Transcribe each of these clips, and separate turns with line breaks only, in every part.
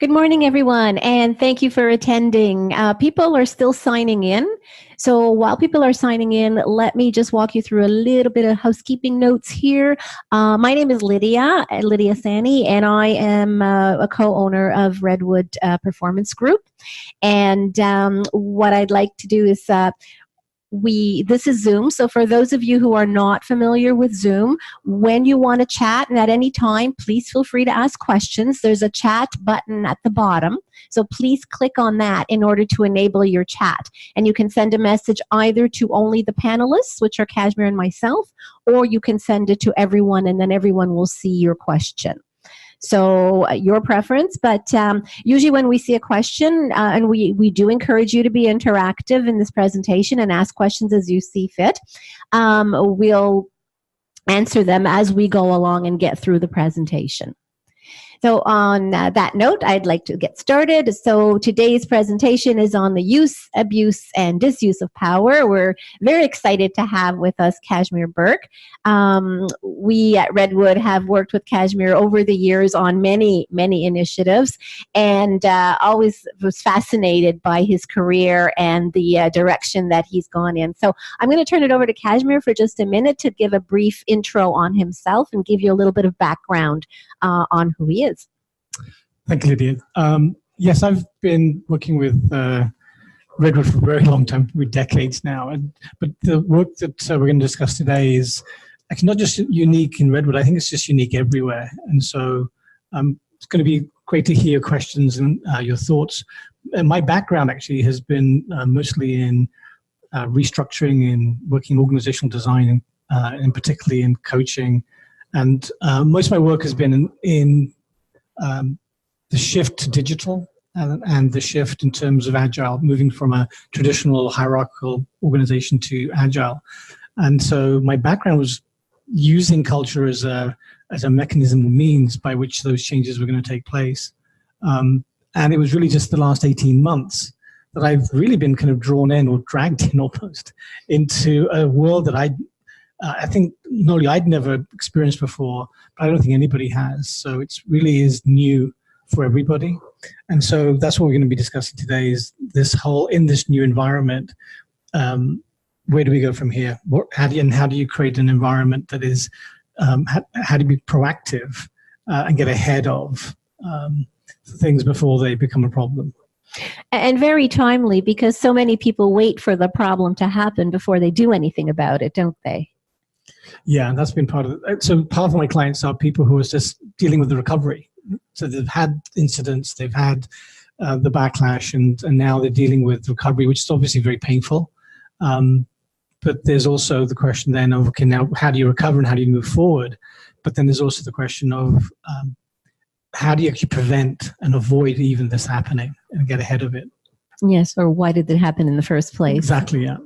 Good morning, everyone, and thank you for attending. People are still signing in. So while people are signing in, let me just walk you through a little bit of housekeeping notes here. My name is Lydia Sani, and I am a co-owner of Redwood Performance Group. And what I'd like to do is this is Zoom. So for those of you who are not familiar with Zoom, when you want to chat and at any time, please feel free to ask questions. There's a chat button at the bottom. So please click on that in order to enable your chat. And you can send a message either to only the panelists, which are Kashmir and myself, or you can send it to everyone and then everyone will see your question. So your preference, but usually when we see a question, and we do encourage you to be interactive in this presentation and ask questions as you see fit, we'll answer them as we go along and get through the presentation. So on that note, I'd like to get started. So today's presentation is on the use, abuse, and disuse of power. We're very excited to have with us Kashmir Burke. We at Redwood have worked with Kashmir over the years on many initiatives, and always was fascinated by his career and the direction that he's gone in. So I'm going to turn it over to Kashmir for just a minute to give a brief intro on himself and give you a little bit of background on who he is.
Thank you, Lydia. Yes, I've been working with Redwood for a very long time, with decades now. But the work that we're going to discuss today is actually not just unique in Redwood. I think it's just unique everywhere. And so it's going to be great to hear your questions and your thoughts. And my background actually has been mostly in restructuring, in working in organizational design, and particularly in coaching. And most of my work has been in the shift to digital and the shift in terms of agile, moving from a traditional hierarchical organization to agile. And so my background was using culture as a mechanism or means by which those changes were going to take place. And it was really just the last 18 months that I've really been kind of drawn in or dragged in almost into a world that I think not only I'd never experienced before, but I don't think anybody has. So it really is new for everybody. And so that's what we're going to be discussing today is in this new environment, where do we go from here? How do you create an environment that is, how do you be proactive and get ahead of things before they become a problem?
And very timely, because so many people wait for the problem to happen before they do anything about it, don't they?
Yeah, that's been part of it. So part of my clients are people who are just dealing with the recovery. So they've had incidents, they've had the backlash, and now they're dealing with recovery, which is obviously very painful. But there's also the question then of, okay, now how do you recover and how do you move forward? But then there's also the question of how do you actually prevent and avoid even this happening and get ahead of it?
Yes, or why did it happen in the first place?
Exactly, yeah.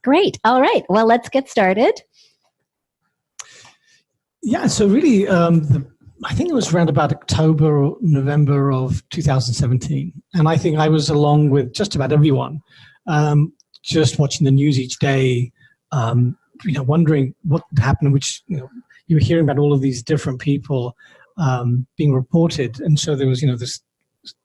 Great. All right. Well, let's get started.
Yeah, so really, I think it was around about October or November of 2017. And I think I was along with just about everyone, just watching the news each day, wondering what happened, which, you were hearing about all of these different people being reported. And so there was, this,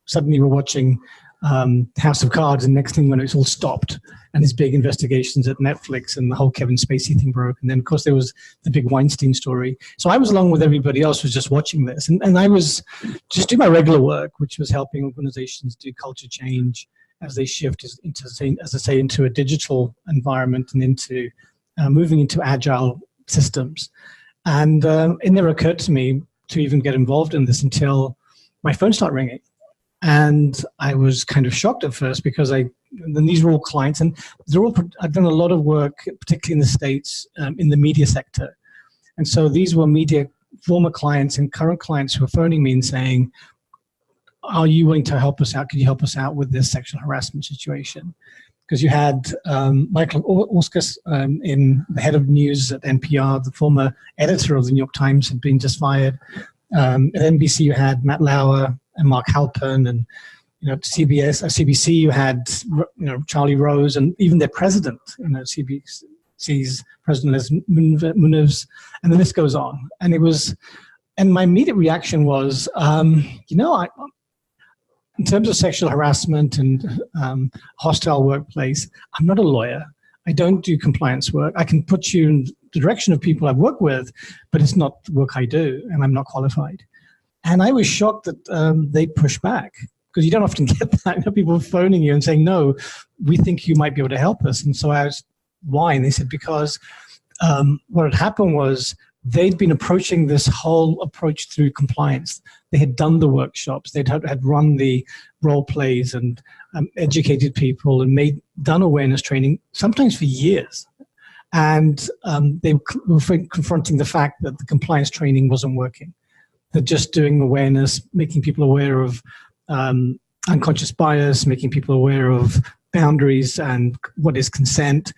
suddenly we're watching House of Cards, and next thing when it's all stopped, and his big investigations at Netflix, and the whole Kevin Spacey thing broke. And then, of course, there was the big Weinstein story. So I was along with everybody else was just watching this. And I was just doing my regular work, which was helping organizations do culture change as they shift into, as I say, into a digital environment and into moving into agile systems. And it never occurred to me to even get involved in this until my phone started ringing. And I was kind of shocked at first because then these were all clients, and I've done a lot of work, particularly in the States, in the media sector. And so these were former clients and current clients who were phoning me and saying, are you willing to help us out? Could you help us out with this sexual harassment situation? Because you had Michael Orskes, in the head of news at NPR, the former editor of the New York Times, had been just fired. At NBC, you had Matt Lauer and Mark Halpern, and CBC, you had Charlie Rose, and even their president, CBC's president, Les Muniz, and the list goes on. And my immediate reaction was, in terms of sexual harassment and hostile workplace, I'm not a lawyer. I don't do compliance work. I can put you in the direction of people I've worked with, but it's not the work I do, and I'm not qualified. And I was shocked that they pushed back, because you don't often get that. You know, people phoning you and saying, no, we think you might be able to help us. And so I asked, why? And they said, because what had happened was they'd been approaching this whole approach through compliance. They had done the workshops, they'd had run the role plays and educated people and done awareness training, sometimes for years. And they were confronting the fact that the compliance training wasn't working. That just doing awareness, making people aware of unconscious bias, making people aware of boundaries and what is consent,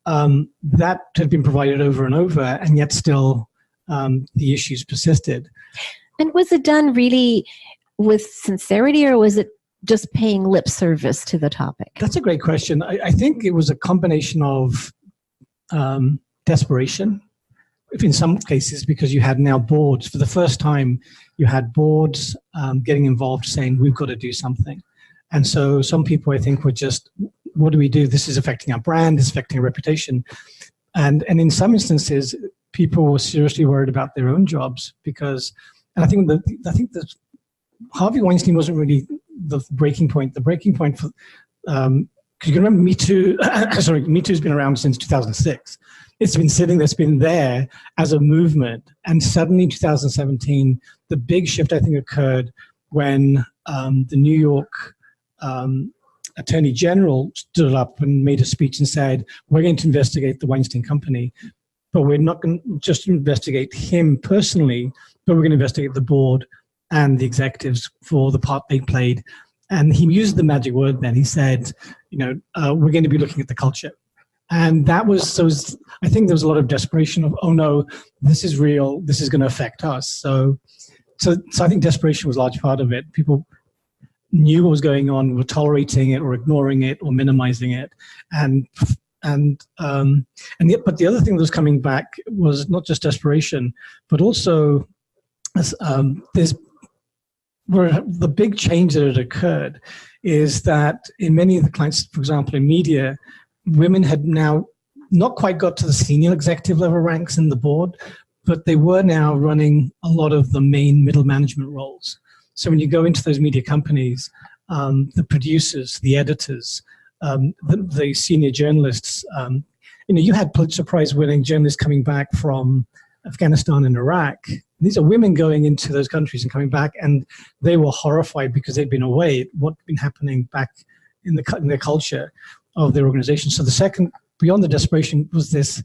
that had been provided over and over, and yet still the issues persisted.
And was it done really with sincerity, or was it just paying lip service to the topic?
That's a great question. I think it was a combination of desperation, if in some cases, because you had now boards. For the first time, you had boards getting involved, saying, we've got to do something. And so some people, I think, were just, what do we do? This is affecting our brand, it's affecting our reputation. And in some instances, people were seriously worried about their own jobs, because, and I think that Harvey Weinstein wasn't really the breaking point. The breaking point for, because you can remember Me Too, sorry, Me Too's been around since 2006. It's been sitting there, it's been there as a movement. And suddenly in 2017, the big shift, I think, occurred when the New York Attorney General stood up and made a speech and said, we're going to investigate the Weinstein Company, but we're not going to just investigate him personally, but we're going to investigate the board and the executives for the part they played. And he used the magic word then. He said, we're going to be looking at the culture. And that was, so I think there was a lot of desperation of, oh no, this is real, this is going to affect us. So I think desperation was a large part of it. People knew what was going on, were tolerating it or ignoring it or minimizing it. But the other thing that was coming back was not just desperation, but also where the big change that had occurred is that in many of the clients, for example, in media, women had now not quite got to the senior executive level ranks in the board, but they were now running a lot of the main middle management roles. So when you go into those media companies, the producers, the editors, the senior journalists, you had Pulitzer Prize winning journalists coming back from Afghanistan and Iraq. These are women going into those countries and coming back, and they were horrified because they'd been away, what had been happening back in their culture of their organization. So the second, beyond the desperation, was this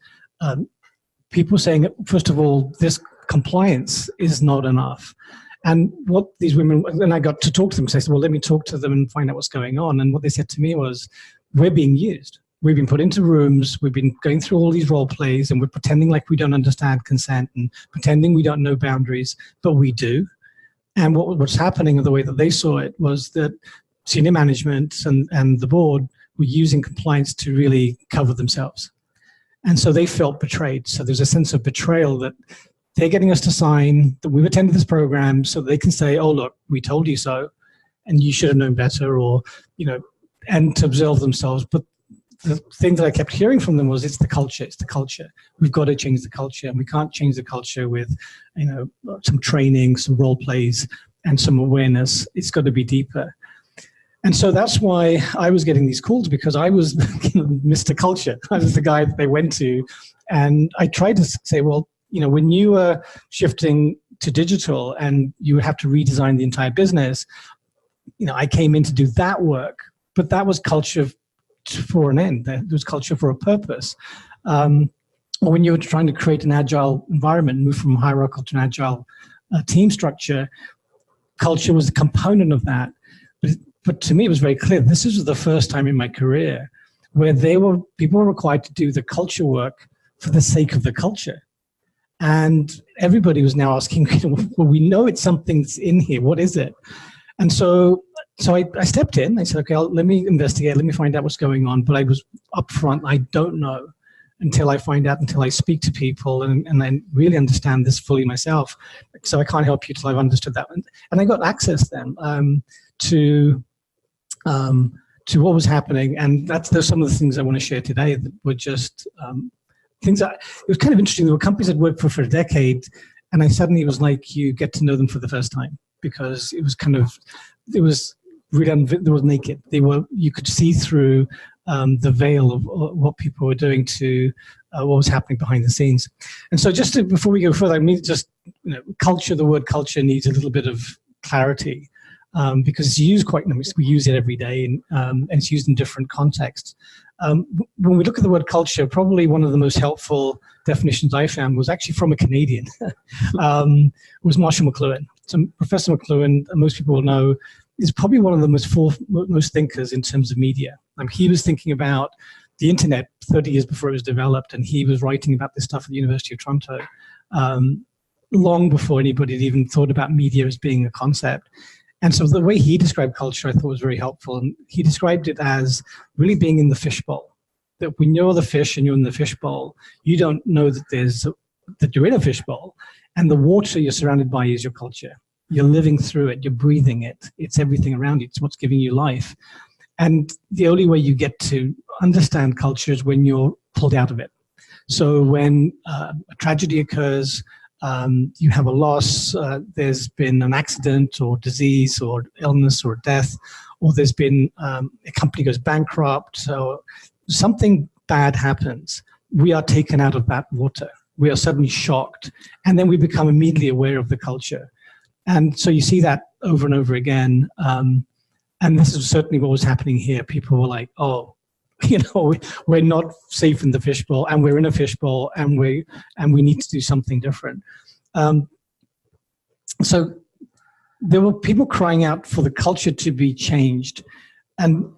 people saying, first of all, this compliance is not enough. And what these women, and I got to talk to them, so I said, well, let me talk to them and find out what's going on. And what they said to me was, we're being used. We've been put into rooms, we've been going through all these role plays, and we're pretending like we don't understand consent and pretending we don't know boundaries, but we do. And what's happening, the way that they saw it, was that senior management and the board were using compliance to really cover themselves. And so they felt betrayed. So there's a sense of betrayal that they're getting us to sign, that we've attended this program, so they can say, oh, look, we told you so, and you should have known better, or, and to absolve themselves. But the thing that I kept hearing from them was, it's the culture. We've got to change the culture, and we can't change the culture with, some training, some role plays, and some awareness. It's got to be deeper. And so that's why I was getting these calls, because I was Mr. Culture. I was the guy that they went to. And I tried to say, well, when you were shifting to digital and you would have to redesign the entire business, I came in to do that work, but that was culture for an end. There was culture for a purpose. Or when you were trying to create an agile environment, move from hierarchical to an agile team structure, culture was a component of that. But to me, it was very clear, this is the first time in my career where people were required to do the culture work for the sake of the culture. And everybody was now asking, well, we know it's something that's in here. What is it? And so I stepped in. I said, okay, let me investigate. Let me find out what's going on. But I was upfront. I don't know until I find out, until I speak to people and I really understand this fully myself. So I can't help you till I've understood that. And I got access then to what was happening. And there's some of the things I want to share today that were just things that, it was kind of interesting. There were companies I'd worked for a decade, and I suddenly, it was like you get to know them for the first time, because it was really, they were naked. You could see through the veil of what people were doing to what was happening behind the scenes. And so before we go further, I mean, culture, the word culture needs a little bit of clarity. Because it's used we use it every day, and it's used in different contexts. When we look at the word culture, probably one of the most helpful definitions I found was actually from a Canadian. It was Marshall McLuhan. So Professor McLuhan, most people will know, is probably one of the most thinkers in terms of media. He was thinking about the internet 30 years before it was developed, and he was writing about this stuff at the University of Toronto long before anybody had even thought about media as being a concept. And so the way he described culture, I thought, was very helpful. And he described it as really being in the fishbowl. That when you're the fish and you're in the fishbowl, you don't know that you're in a fishbowl. And the water you're surrounded by is your culture. You're living through it. You're breathing it. It's everything around you. It's what's giving you life. And the only way you get to understand culture is when you're pulled out of it. So when a tragedy occurs, you have a loss, there's been an accident or disease or illness or death, or there's been a company goes bankrupt, or something bad happens, we are taken out of that water. We are suddenly shocked, and then we become immediately aware of the culture. And so you see that over and over again. And this is certainly what was happening here. People were like, oh, we're not safe in the fishbowl, and we're in a fishbowl, and we need to do something different. So there were people crying out for the culture to be changed, and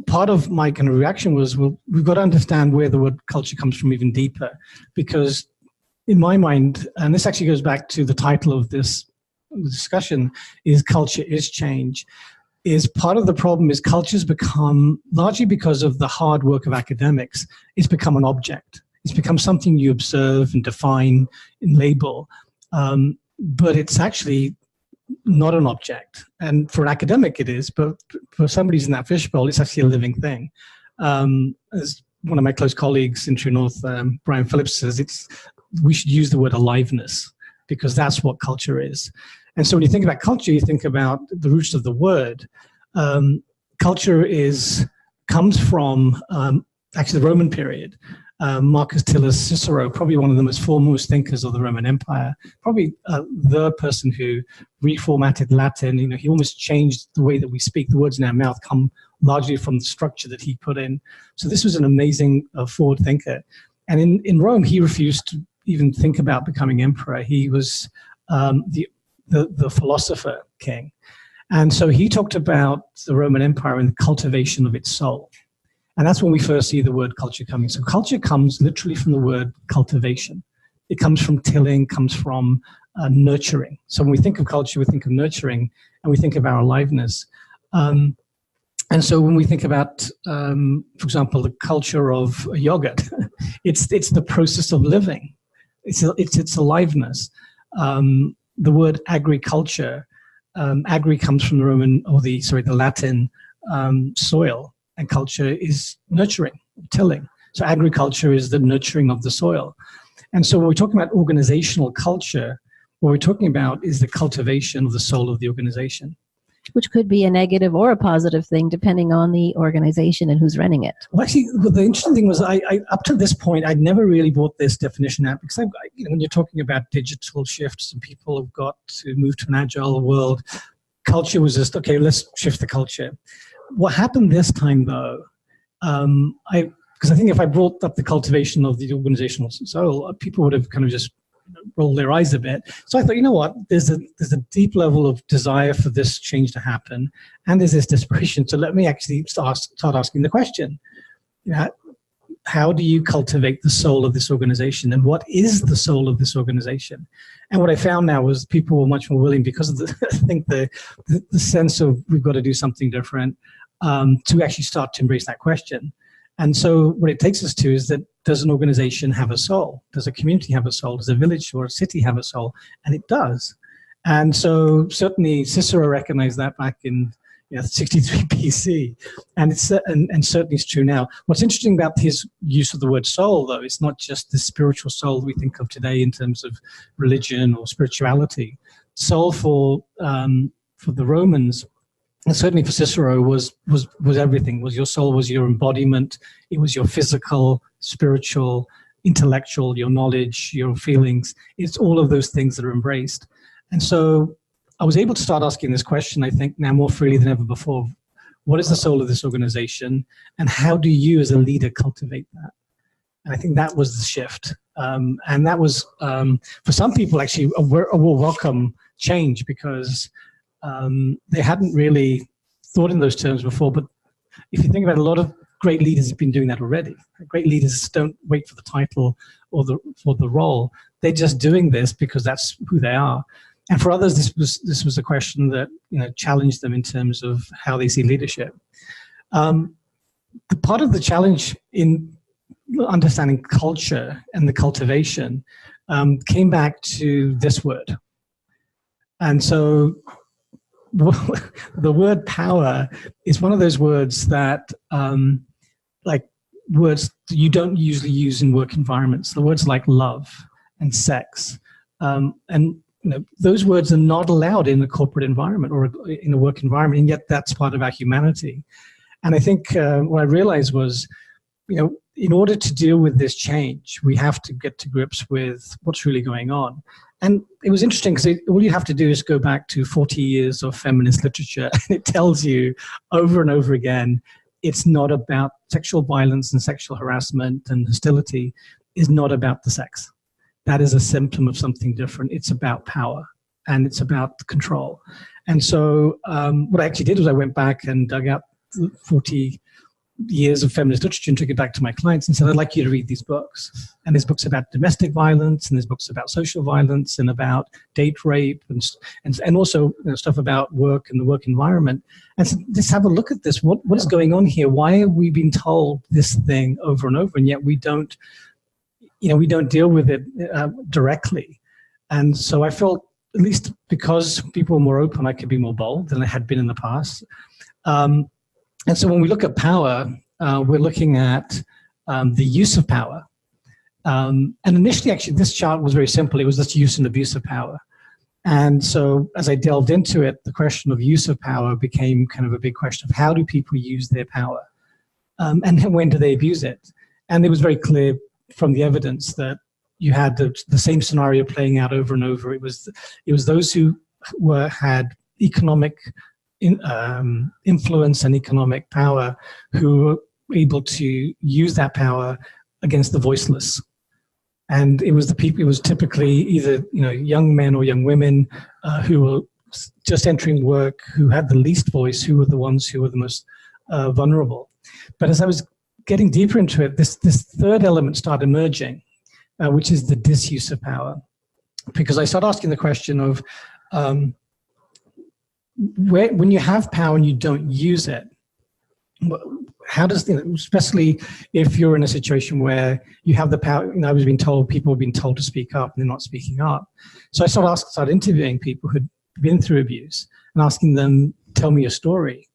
part of my kind of reaction was, well, we've got to understand where the word culture comes from even deeper, because in my mind, and this actually goes back to the title of this discussion, is culture is change. Is part of the problem is culture's become, largely because of the hard work of academics, it's become an object. It's become something you observe and define and label, but it's actually not an object. And for an academic it is, but for somebody who's in that fishbowl, it's actually a living thing. As one of my close colleagues in True North, Brian Phillips, says, we should use the word aliveness, because that's what culture is. And so when you think about culture, you think about the roots of the word. Culture comes from actually the Roman period. Marcus Tullius Cicero, probably one of the most foremost thinkers of the Roman Empire, probably the person who reformatted Latin. He almost changed the way that we speak. The words in our mouth come largely from the structure that he put in. So this was an amazing forward thinker. And in Rome, he refused to even think about becoming emperor. He was the philosopher king. And so he talked about the Roman Empire and the cultivation of its soul. And that's when we first see the word culture coming. So culture comes literally from the word cultivation. It comes from tilling, comes from nurturing. So when we think of culture, we think of nurturing, and we think of our aliveness. And so when we think about, for example, the culture of yogurt, it's the process of living. It's its aliveness. The word agriculture, agri comes from the Latin soil, and culture is nurturing, tilling. So agriculture is the nurturing of the soil. And so when we're talking about organizational culture, what we're talking about is the cultivation of the soul of the organization.
Which could be a negative or a positive thing, depending on the organization and who's running it.
Well, actually, the interesting thing was, I up to this point, I'd never really brought this definition out, because when you're talking about digital shifts and people have got to move to an agile world, culture was just, okay, let's shift the culture. What happened this time, though, because I think if I brought up the cultivation of the organizational soul, people would have kind of just roll their eyes a bit. So I thought, you know what, there's a deep level of desire for this change to happen, and there's this desperation. So let me actually start asking the question, how do you cultivate the soul of this organization, and what is the soul of this organization? And what I found now was people were much more willing, because of I think the sense of we've got to do something different, to actually start to embrace that question. And so what it takes us to is that, does an organization have a soul? Does a community have a soul? Does a village or a city have a soul? And it does. And so certainly Cicero recognized that back in 63 BC, and certainly it's true now. What's interesting about his use of the word soul, though, is not just the spiritual soul we think of today in terms of religion or spirituality. Soul for the Romans, and certainly for Cicero, was everything. Was your soul, was your embodiment. It was your physical, spiritual, intellectual, your knowledge, your feelings. It's all of those things that are embraced. And so I was able to start asking this question, I think, now more freely than ever before. What is the soul of this organization? And how do you as a leader cultivate that? And I think that was the shift. And that was, for some people, actually, a welcome change, because they hadn't really thought in those terms before. But if you think about it, a lot of great leaders have been doing that already. Great leaders don't wait for the title or for the role. They're just doing this because that's who they are. And for others, this was a question that challenged them in terms of how they see leadership. The part of the challenge in understanding culture and the cultivation came back to this word. And so the word power is one of those words that, like words that you don't usually use in work environments. The words like love and sex, and those words are not allowed in a corporate environment or in a work environment, and yet that's part of our humanity. And I think what I realized was, in order to deal with this change, we have to get to grips with what's really going on. And it was interesting because all you have to do is go back to 40 years of feminist literature, and it tells you over and over again, it's not about sexual violence and sexual harassment and hostility is not about the sex. That is a symptom of something different. It's about power and it's about control. And so what I actually did was I went back and dug out 40 years of feminist literature and took it back to my clients and said, I'd like you to read these books. And there's books about domestic violence, and there's books about social violence and about date rape and also stuff about work and the work environment. And so just have a look at this. What is going on here? Why have we been told this thing over and over, and yet we don't deal with it directly? And so I felt, at least because people were more open, I could be more bold than I had been in the past. And so when we look at power, we're looking at the use of power. And initially, actually, this chart was very simple. It was just use and abuse of power. And so as I delved into it, the question of use of power became kind of a big question of how do people use their power? And when do they abuse it? And it was very clear from the evidence that you had the same scenario playing out over and over. It was those who had economic influence and economic power who were able to use that power against the voiceless. And it was the people. It was typically either young men or young women who were just entering work, who had the least voice, who were the ones who were the most vulnerable. But as I was getting deeper into it, this third element started emerging, which is the disuse of power, because I started asking the question of when you have power and you don't use it, how does, especially if you're in a situation where you have the power, I was being told, people have been told to speak up and they're not speaking up. So I started interviewing people who'd been through abuse and asking them, tell me your story.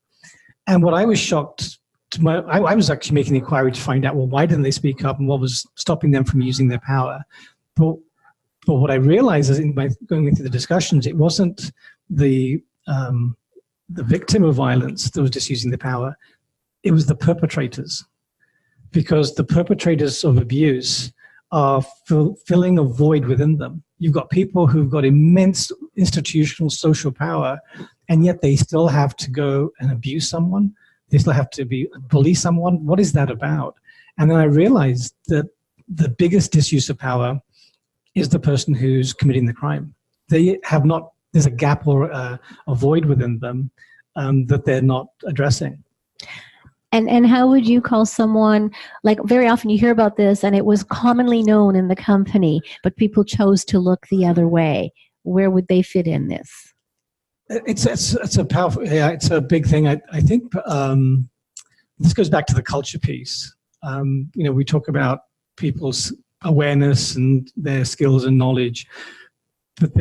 And what I was shocked, I was actually making an inquiry to find out, well, why didn't they speak up and what was stopping them from using their power? But what I realized is by going through the discussions, it wasn't the victim of violence that was just using the power. It was the perpetrators, because the perpetrators of abuse are filling a void within them. You've got people who've got immense institutional social power, and yet they still have to go and abuse someone. They still have to bully someone. What is that about? And then I realized that the biggest disuse of power is the person who's committing the crime. They have not, there's a gap or a void within them that they're not addressing.
And how would you call someone, like very often you hear about this and it was commonly known in the company, but people chose to look the other way. Where would they fit in this?
It's a powerful, it's a big thing. I think this goes back to the culture piece. We talk about people's awareness and their skills and knowledge, but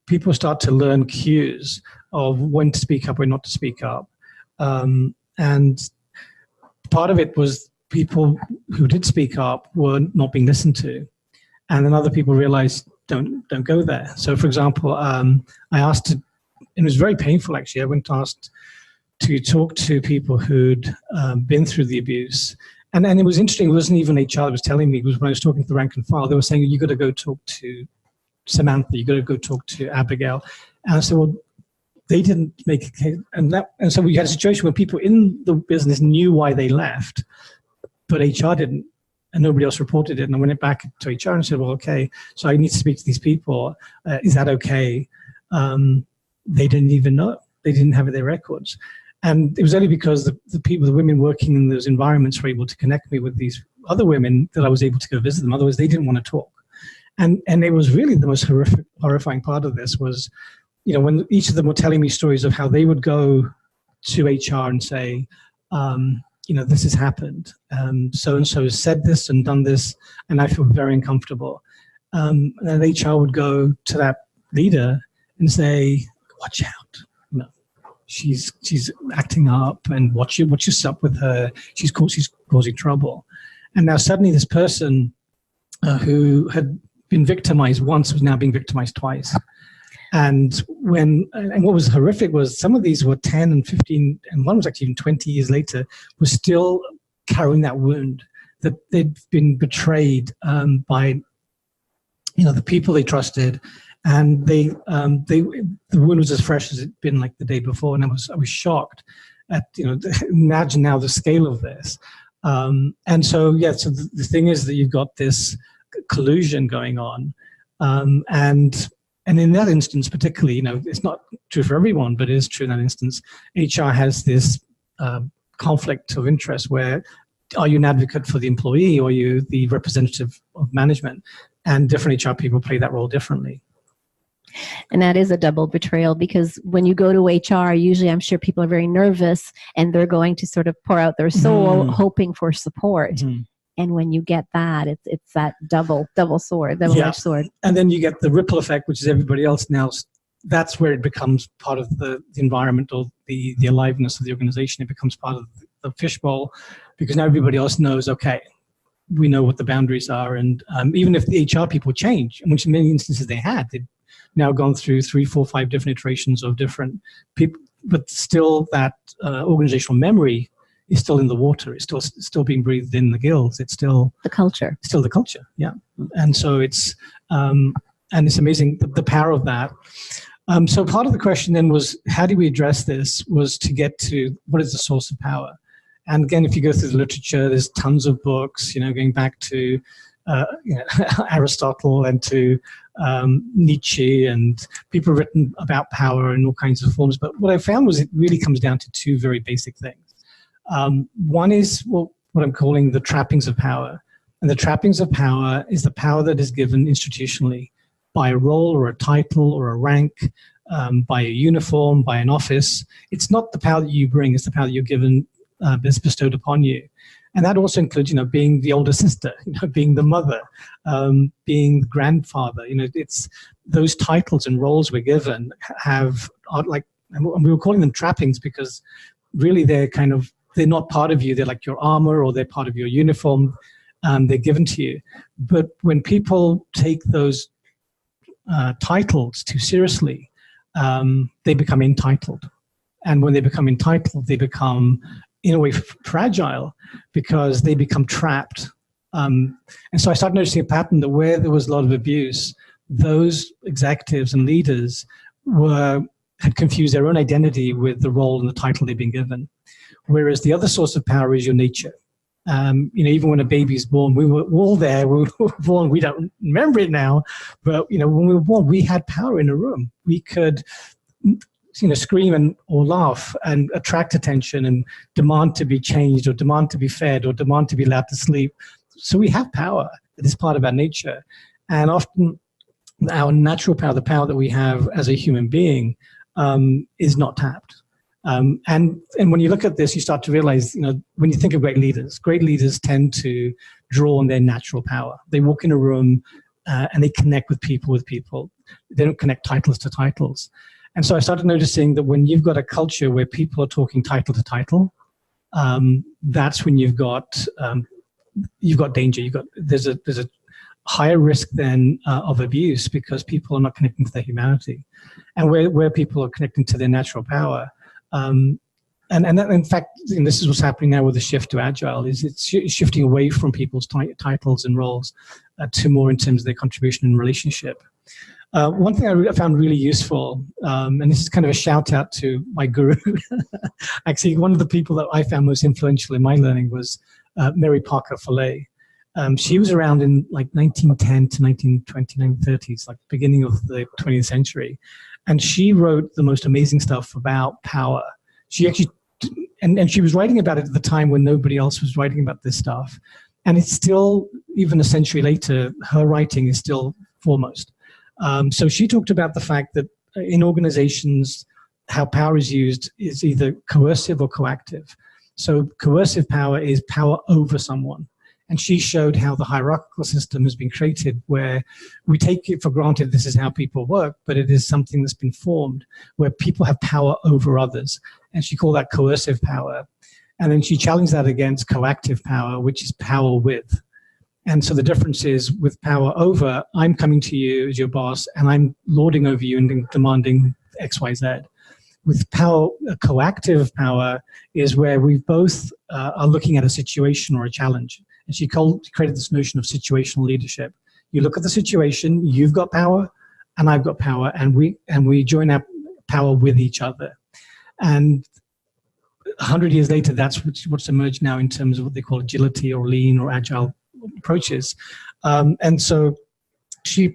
people start to learn cues of when to speak up, when not to speak up. And part of it was people who did speak up were not being listened to. And then other people realized, don't go there. So, for example, I asked to, and it was very painful, actually. I went and asked to talk to people who'd been through the abuse. And it was interesting. It wasn't even HR that was telling me. It was when I was talking to the rank and file, they were saying, you got to go talk to Samantha. You got to go talk to Abigail. And I said, well, they didn't make a case. And so we had a situation where people in the business knew why they left, but HR didn't. And nobody else reported it. And I went back to HR and said, well, okay, so I need to speak to these people. Is that okay? They didn't even know. They didn't have their records. And it was only because the women working in those environments were able to connect me with these other women that I was able to go visit them. Otherwise, they didn't want to talk. And it was really the most horrifying part of this was, when each of them were telling me stories of how they would go to HR and say, this has happened. So-and-so has said this and done this, and I feel very uncomfortable. And then HR would go to that leader and say, watch out. She's acting up, and watch what's up with her. She's causing trouble. And now suddenly this person who had been victimized once was now being victimized twice. And what was horrific was some of these were 10 and 15, and one was actually even 20 years later, was still carrying that wound, that they'd been betrayed by the people they trusted. And the wound was as fresh as it'd been like the day before. And I was shocked at, imagine now the scale of this. And so the thing is that you've got this collusion going on. And in that instance, particularly, it's not true for everyone, but it is true in that instance. HR has this conflict of interest where are you an advocate for the employee or are you the representative of management? And different HR people play that role differently.
And that is a double betrayal, because when you go to HR, usually I'm sure people are very nervous and they're going to sort of pour out their soul, hoping for support. Mm-hmm. And when you get that, it's that double-edged sword.
And then you get the ripple effect, which is everybody else now. That's where it becomes part of the environment or the aliveness of the organization. It becomes part of the fishbowl, because now everybody else knows, okay, we know what the boundaries are. And even if the HR people change, which in many instances they'd now gone through 3, 4, 5 different iterations of different people, but still that organizational memory is still in the water. It's still being breathed in the gills. It's still
the culture.
Still the culture, yeah. And so it's amazing the power of that. So part of the question then was, how do we address this? Was to get to what is the source of power? And again, if you go through the literature, there's tons of books, going back to Aristotle and to Nietzsche, and people have written about power in all kinds of forms. But what I found was it really comes down to 2 very basic things. One is what I'm calling the trappings of power. And the trappings of power is the power that is given institutionally by a role or a title or a rank, by a uniform, by an office. It's not the power that you bring, it's the power that you're given, that's bestowed upon you. And that also includes, being the older sister, being the mother, being the grandfather. It's those titles and roles we're given and we were calling them trappings because really they're not part of you. They're like your armor or they're part of your uniform. They're given to you. But when people take those titles too seriously, they become entitled. And when they become entitled, they become, in a way, fragile because they become trapped. And so I started noticing a pattern that where there was a lot of abuse, those executives and leaders had confused their own identity with the role and the title they've been given. Whereas the other source of power is your nature. Even when a baby's born, we were all there. We were born. We don't remember it now, but when we were born, we had power in a room. We could, scream or laugh and attract attention and demand to be changed or demand to be fed or demand to be allowed to sleep. So we have power that is part of our nature, and often our natural power, the power that we have as a human being, is not tapped. And when you look at this, you start to realize, when you think of great leaders tend to draw on their natural power. They walk in a room and they connect with people. They don't connect titles to titles. And so I started noticing that when you've got a culture where people are talking title to title, that's when you've got danger. There's a higher risk then of abuse, because people are not connecting to their humanity, and where people are connecting to their natural power. And that, in fact, and this is what's happening now with the shift to agile, is it's shifting away from people's titles and roles to more in terms of their contribution and relationship. One thing I found really useful, and this is kind of a shout out to my guru. Actually, one of the people that I found most influential in my learning was Mary Parker Follett. She was around in like 1910 to 1920, 1930s, like beginning of the 20th century. And she wrote the most amazing stuff about power. She actually, and she was writing about it at the time when nobody else was writing about this stuff. And it's still, even a century later, her writing is still foremost. So she talked about the fact that in organizations, how power is used is either coercive or coactive. So coercive power is power over someone. And she showed how the hierarchical system has been created, where we take it for granted this is how people work, but it is something that's been formed where people have power over others. And she called that coercive power. And then she challenged that against coactive power, which is power with. And so the difference is, with power over, I'm coming to you as your boss and I'm lording over you and demanding X, Y, Z. With power, coactive power is where we both are looking at a situation or a challenge. And she created this notion of situational leadership. You look at the situation, you've got power, and I've got power, and we join our power with each other. And 100 years later, that's what's emerged now in terms of what they call agility or lean or agile approaches. And so she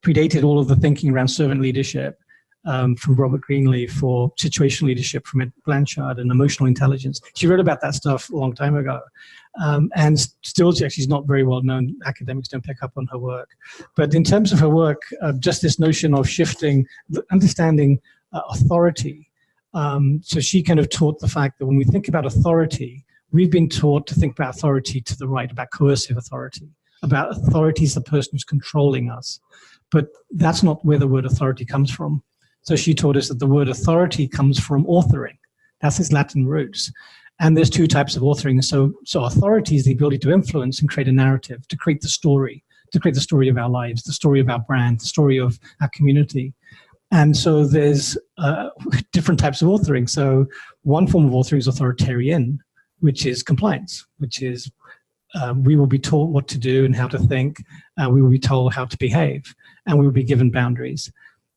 predated all of the thinking around servant leadership, from Robert Greenleaf, for situational leadership from Ed Blanchard, and emotional intelligence. She wrote about that stuff a long time ago. And still, she's not very well known. Academics don't pick up on her work. But in terms of her work, just this notion of shifting, understanding authority. So she kind of taught the fact that when we think about authority, we've been taught to think about authority to the right, about coercive authority, about authority as the person who's controlling us. But that's not where the word authority comes from. So she taught us that the word authority comes from authoring. That's its Latin roots. And there's two types of authoring. So authority is the ability to influence and create a narrative, to create the story of our lives, the story of our brand, the story of our community. And so there's different types of authoring. So one form of authoring is authoritarian, which is compliance, which is we will be taught what to do and how to think. We will be told how to behave, and we will be given boundaries.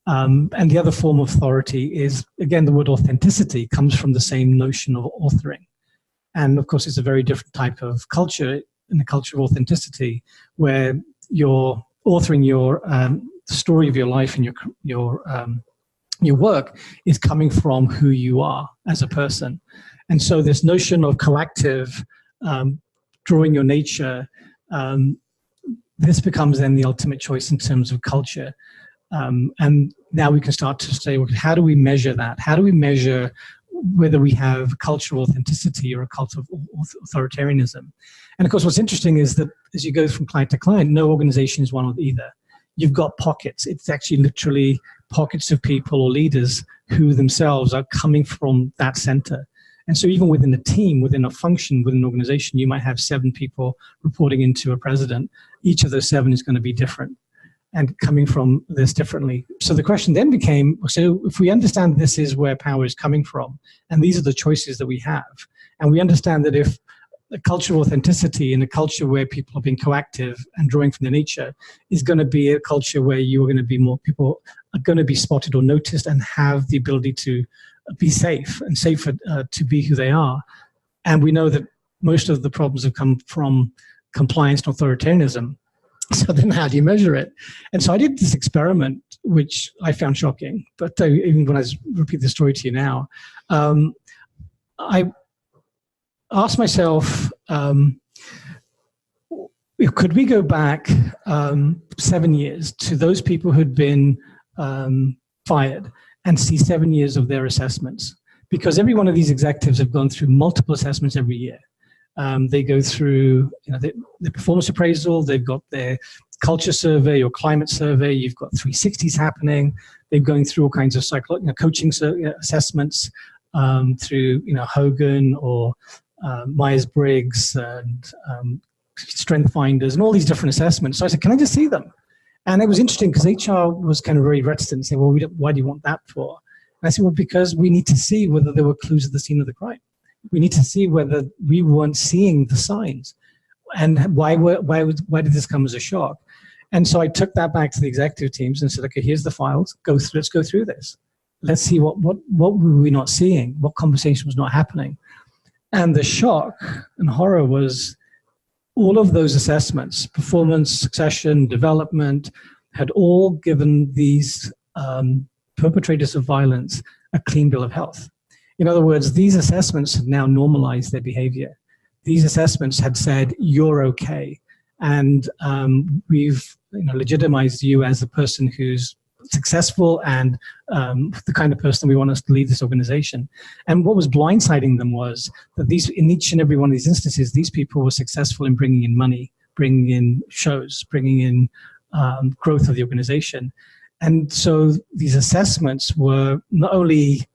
And the other form of authority is, again, the word authenticity comes from the same notion of authoring. And of course, it's a very different type of culture, in the culture of authenticity, where you're authoring your story of your life and your work is coming from who you are as a person. And so this notion of collective, drawing your nature, this becomes then the ultimate choice in terms of culture. And now we can start to say, well, how do we measure that? How do we measure whether we have cultural authenticity or a cult of authoritarianism? And of course, what's interesting is that as you go from client to client, no organization is one or either. You've got pockets. It's actually literally pockets of people or leaders who themselves are coming from that center. And so even within a team, within a function, within an organization, you might have 7 people reporting into a president. Each of those 7 is going to be different and coming from this differently. So the question then became, so if we understand this is where power is coming from, and these are the choices that we have, and we understand that if a culture of authenticity in a culture where people are being coactive and drawing from their nature is going to be a culture where you are going to be more, people are going to be spotted or noticed and have the ability to be safe and safer to be who they are. And we know that most of the problems have come from compliance and authoritarianism. So then how do you measure it? And so I did this experiment, which I found shocking. But even when I repeat the story to you now, I asked myself, could we go back 7 years to those people who'd been fired and see 7 years of their assessments? Because every one of these executives have gone through multiple assessments every year. They go through, the performance appraisal. They've got their culture survey or climate survey. You've got 360s happening. They're going through all kinds of coaching assessments through, Hogan or Myers-Briggs and Strength Finders and all these different assessments. So I said, can I just see them? And it was interesting because HR was kind of very reticent and saying, well, why do you want that for? And I said, well, because we need to see whether there were clues at the scene of the crime. We need to see whether we weren't seeing the signs. And why did this come as a shock? And so I took that back to the executive teams and said, okay, here's the files. Let's go through this. Let's see what were we not seeing? What conversation was not happening? And the shock and horror was all of those assessments, performance, succession, development, had all given these perpetrators of violence a clean bill of health. In other words, these assessments had now normalized their behavior. These assessments had said, you're okay. And we've legitimized you as a person who's successful and the kind of person we want us to lead this organization. And what was blindsiding them was that in each and every one of these instances, these people were successful in bringing in money, bringing in shows, bringing in growth of the organization. And so these assessments were not only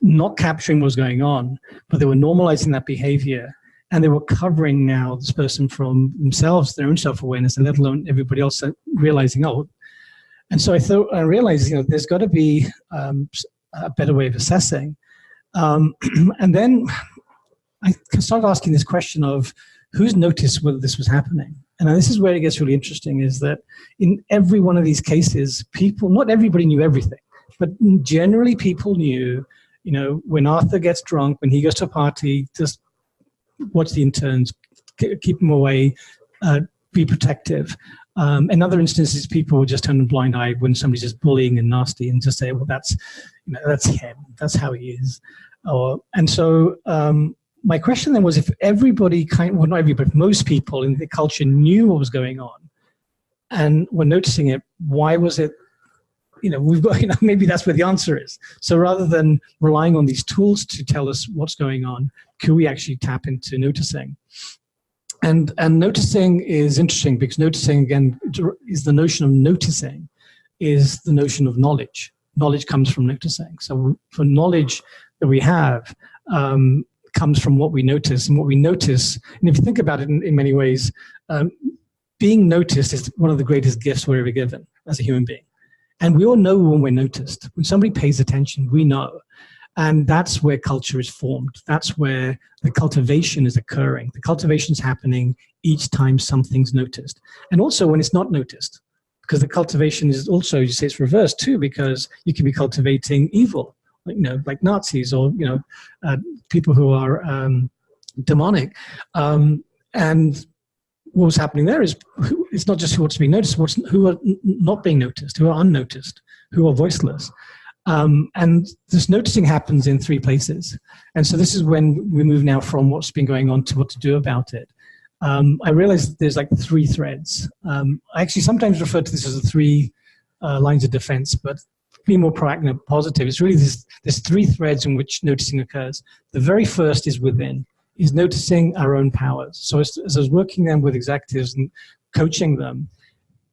not capturing what was going on, but they were normalizing that behavior. And they were covering now this person from themselves, their own self-awareness, and let alone everybody else realizing, oh. And so I realized, there's got to be a better way of assessing. And then I started asking this question of who's noticed whether this was happening. And this is where it gets really interesting, is that in every one of these cases, not everybody knew everything, but generally people knew, when Arthur gets drunk, when he goes to a party, just watch the interns, keep them away, be protective. In other instances, people will just turn a blind eye when somebody's just bullying and nasty and just say, well, that's him, that's how he is. And so my question then was, if everybody not everybody, but most people in the culture knew what was going on and were noticing it, why was it, we've got, maybe that's where the answer is. So rather than relying on these tools to tell us what's going on, could we actually tap into noticing? And noticing is interesting because noticing, again, is the notion of noticing, is the notion of knowledge. Knowledge comes from noticing. So for knowledge that we have comes from what we notice. And what we notice, and if you think about it in many ways, being noticed is one of the greatest gifts we're ever given as a human being. And we all know when we're noticed. When somebody pays attention, we know. And that's where culture is formed. That's where the cultivation is occurring. The cultivation is happening each time something's noticed. And also when it's not noticed, because the cultivation is also, you say it's reversed too, because you can be cultivating evil, like Nazis or, people who are demonic. And what was happening there is it's not just what's being noticed, who are not being noticed, who are unnoticed, who are voiceless. And this noticing happens in three places. And so this is when we move now from what's been going on to what to do about it. I realized there's like three threads. I actually sometimes refer to this as the three lines of defense, but be more proactive and positive. It's really there's three threads in which noticing occurs. The very first is within, is noticing our own powers. So as I was working then with executives and coaching them,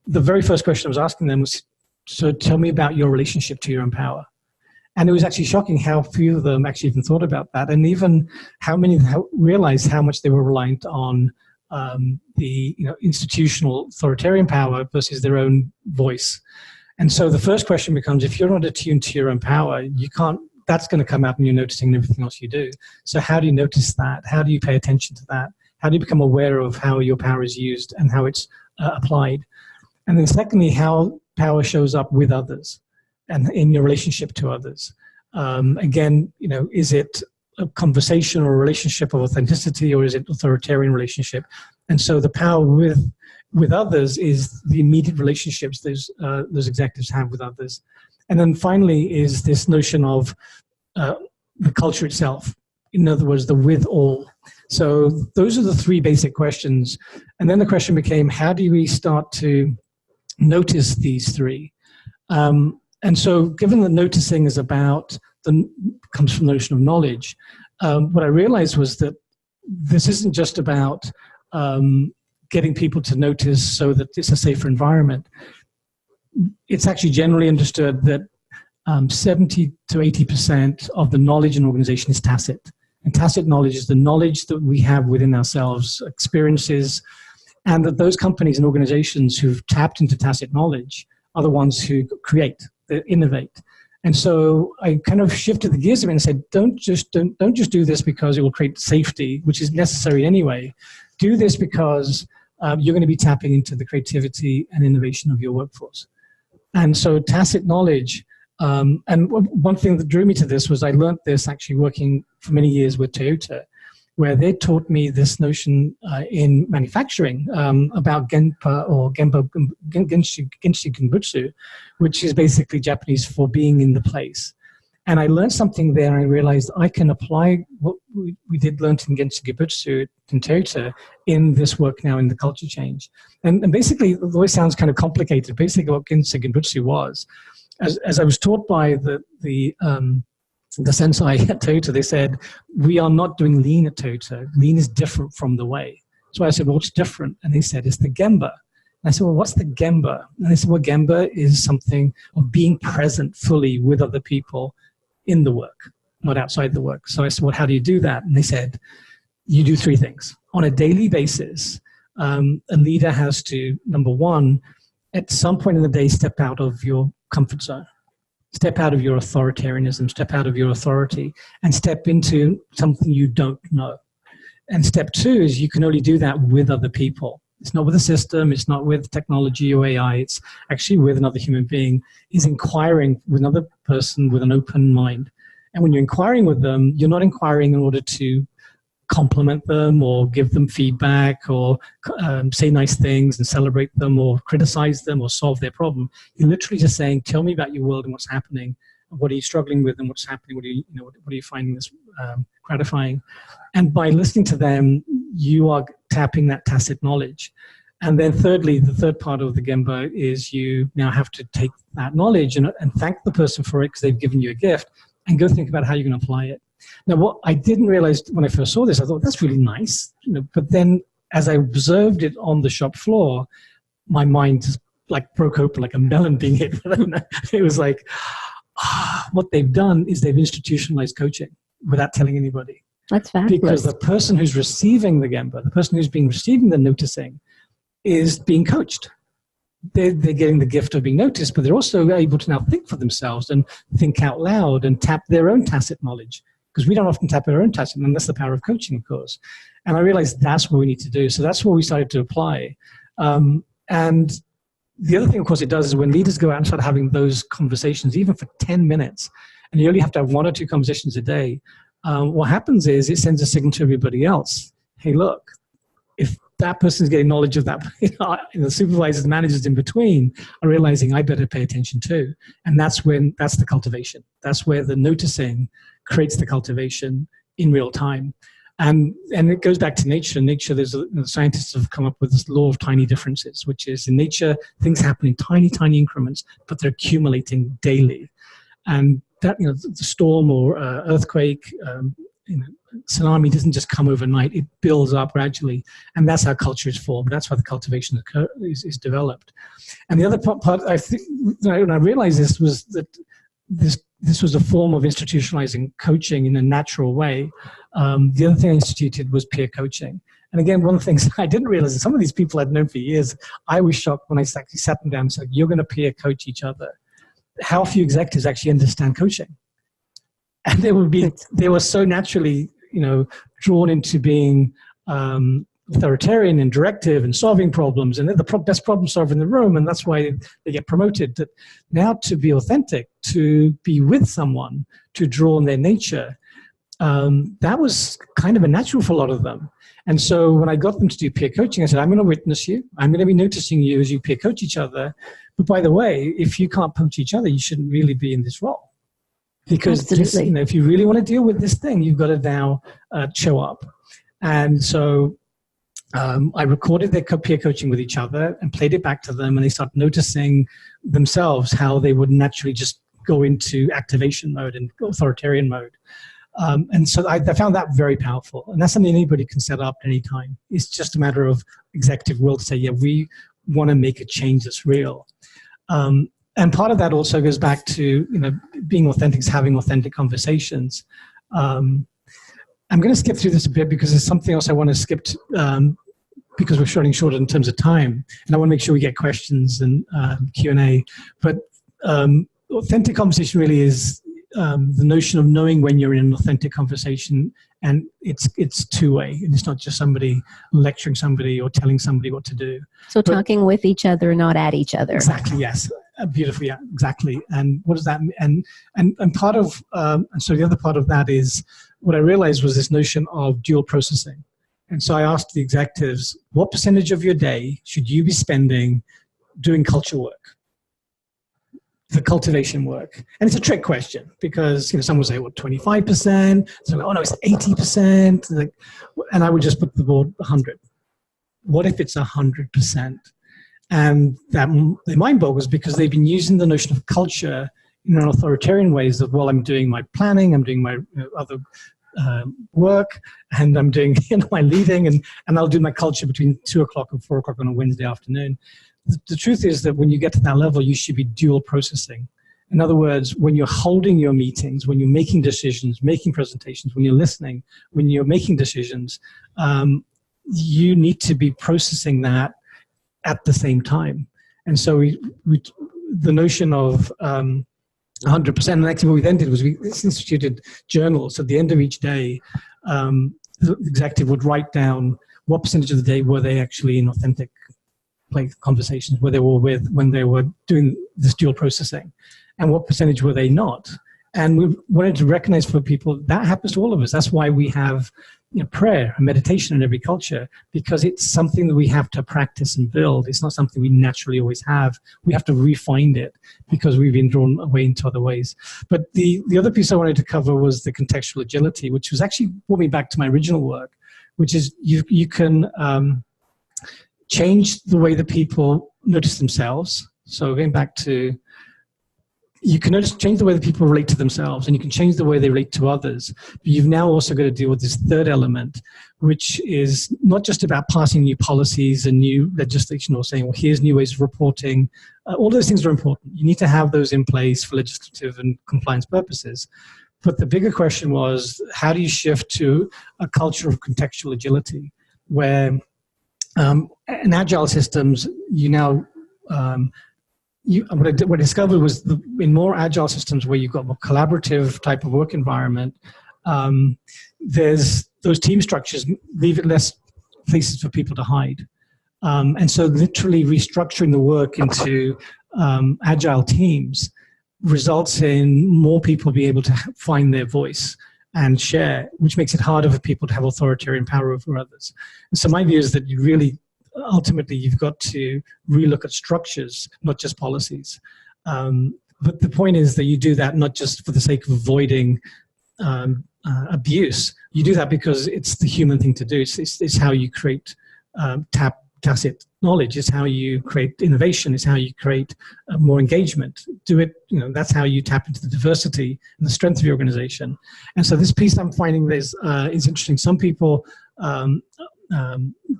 the very first question I was asking them was, so tell me about your relationship to your own power. And it was actually shocking how few of them actually even thought about that, and even how many realized how much they were reliant on the institutional authoritarian power versus their own voice. And so the first question becomes, if you're not attuned to your own power, you can't. That's going to come out when you're noticing everything else you do. So how do you notice that? How do you pay attention to that? How do you become aware of how your power is used and how it's applied? And then secondly, how power shows up with others and in your relationship to others. Again, is it a conversation or a relationship of authenticity, or is it authoritarian relationship? And so the power with others is the immediate relationships those executives have with others. And then finally is this notion of the culture itself. In other words, the with all. So those are the three basic questions. And then the question became, how do we start to notice these three? And so given that noticing is comes from the notion of knowledge, what I realized was that this isn't just about getting people to notice so that it's a safer environment. It's actually generally understood that 70 to 80% of the knowledge in an organization is tacit. And tacit knowledge is the knowledge that we have within ourselves, experiences, and that those companies and organizations who've tapped into tacit knowledge are the ones who create, they innovate. And so I kind of shifted the gears a bit and said, don't just do this because it will create safety, which is necessary anyway. Do this because you're going to be tapping into the creativity and innovation of your workforce. And so tacit knowledge, and one thing that drew me to this was I learned this actually working for many years with Toyota, where they taught me this notion in manufacturing about Genpa or Genshi Genbutsu, which is basically Japanese for being in the place. And I learned something there, and I realized I can apply what we did learn in Genshi Genbutsu in Toyota in this work now in the culture change. And basically, the way it sounds kind of complicated, basically what Genshi Genbutsu was, as I was taught by the sensei at Toyota, they said, we are not doing lean at Toyota. Lean is different from the way. So I said, well, what's different? And they said, it's the Gemba. And I said, well, what's the Gemba? And they said, well, Gemba is something of being present fully with other people in the work, not outside the work. So I said, well, how do you do that? And they said, you do three things. On a daily basis, a leader has to, number one, at some point in the day, step out of your comfort zone. Step out of your authoritarianism, step out of your authority, and step into something you don't know. And step two is you can only do that with other people. It's not with a system, it's not with technology or AI, it's actually with another human being, is inquiring with another person with an open mind. And when you're inquiring with them, you're not inquiring in order to compliment them or give them feedback or say nice things and celebrate them or criticize them or solve their problem. You're literally just saying, tell me about your world and what's happening. What are you struggling with and what's happening? What are you finding this gratifying? And by listening to them, you are tapping that tacit knowledge. And then thirdly, the third part of the Gemba is you now have to take that knowledge and thank the person for it because they've given you a gift and go think about how you're going to apply it. Now, what I didn't realize when I first saw this, I thought, that's really nice. But then as I observed it on the shop floor, my mind just like broke open like a melon being hit. It was like, what they've done is they've institutionalized coaching without telling anybody.
That's fabulous.
Because the person who's receiving the Gemba, the person who's being receiving the noticing, is being coached. They're getting the gift of being noticed, but they're also able to now think for themselves and think out loud and tap their own tacit knowledge. Because we don't often tap our own tacit, and that's the power of coaching, of course. And I realized that's what we need to do. So that's what we started to apply. And the other thing, of course, it does is when leaders go out and start having those conversations, even for 10 minutes, and you only have to have 1 or 2 conversations a day, what happens is it sends a signal to everybody else. Hey, look, if that person's getting knowledge of that, the supervisors, managers in between are realizing I better pay attention too. And that's the cultivation. That's where the noticing creates the cultivation in real time. And it goes back to nature. In nature, scientists have come up with this law of tiny differences, which is in nature, things happen in tiny, tiny increments, but they're accumulating daily. And that, the storm or earthquake, tsunami doesn't just come overnight. It builds up gradually. And that's how culture is formed. That's how the cultivation is developed. And the other part I think, when I realized this was that this was a form of institutionalizing coaching in a natural way. The other thing I instituted was peer coaching. And again, one of the things I didn't realize is some of these people I'd known for years, I was shocked when I actually sat them down and said, you're going to peer coach each other. How few executives actually understand coaching. And they were so naturally, drawn into being authoritarian and directive and solving problems, and they're the best problem solver in the room, and that's why they get promoted. That now to be authentic, to be with someone, to draw on their nature, that was kind of a natural for a lot of them. And so when I got them to do peer coaching, I said, I'm going to witness you. I'm going to be noticing you as you peer coach each other. But by the way, if you can't coach each other, you shouldn't really be in this role. Because if you really want to deal with this thing, you've got to now show up. And so I recorded their peer coaching with each other and played it back to them, and they started noticing themselves how they would naturally just go into activation mode and authoritarian mode. And so I found that very powerful. And that's something anybody can set up at any time. It's just a matter of executive will to say, yeah, we want to make a change that's real. And part of that also goes back to, being authentic is having authentic conversations. I'm going to skip through this a bit because there's something else I want to skip to, because we're running short in terms of time, and I want to make sure we get questions and Q&A. But authentic conversation really is the notion of knowing when you're in an authentic conversation, and it's two-way, and it's not just somebody lecturing somebody or telling somebody what to do.
So talking with each other, not at each other.
Exactly. Yes. Beautiful. Yeah. Exactly. And what does that mean? And part of and so the other part of that is what I realized was this notion of dual processing. And so I asked the executives, what percentage of your day should you be spending doing culture work, the cultivation work? And it's a trick question because, some will say, 25%. So, oh no, it's 80%. And I would just put the board 100. What if it's 100%? And that their mind boggles because they've been using the notion of culture in an authoritarian ways of, well, I'm doing my planning, I'm doing my other work, and I'm doing my leading, and I'll do my culture between 2 o'clock and 4 o'clock on a Wednesday afternoon. The truth is that when you get to that level, you should be dual processing. In other words, when you're holding your meetings, when you're making decisions, making presentations, when you're listening, when you're making decisions, you need to be processing that at the same time. And so the notion of 100%, and actually what we then did was we instituted journals. At the end of each day, the executive would write down what percentage of the day were they actually in authentic conversations, where they were with when they were doing this dual processing, and what percentage were they not. And we wanted to recognize for people that happens to all of us. That's why we have prayer and meditation in every culture, because it's something that we have to practice and build. It's not something we naturally always have. We have to refine it because we've been drawn away into other ways. But the other piece I wanted to cover was the contextual agility, which was actually brought me back to my original work, which is you can change the way that people notice themselves. So going back to, you can change the way that people relate to themselves, and you can change the way they relate to others. But you've now also got to deal with this third element, which is not just about passing new policies and new legislation or saying, well, here's new ways of reporting. All those things are important. You need to have those in place for legislative and compliance purposes. But the bigger question was, how do you shift to a culture of contextual agility, where in agile systems, what I discovered was in more agile systems where you've got more collaborative type of work environment, there's those team structures leave it less places for people to hide. And so literally restructuring the work into agile teams results in more people being able to find their voice and share, which makes it harder for people to have authoritarian power over others. And so my view is that ultimately, you've got to relook at structures, not just policies. But the point is that you do that not just for the sake of avoiding abuse. You do that because it's the human thing to do. It's how you create tacit knowledge. It's how you create innovation. It's how you create more engagement. That's how you tap into the diversity and the strength of your organization. And so this piece I'm finding is interesting. Some people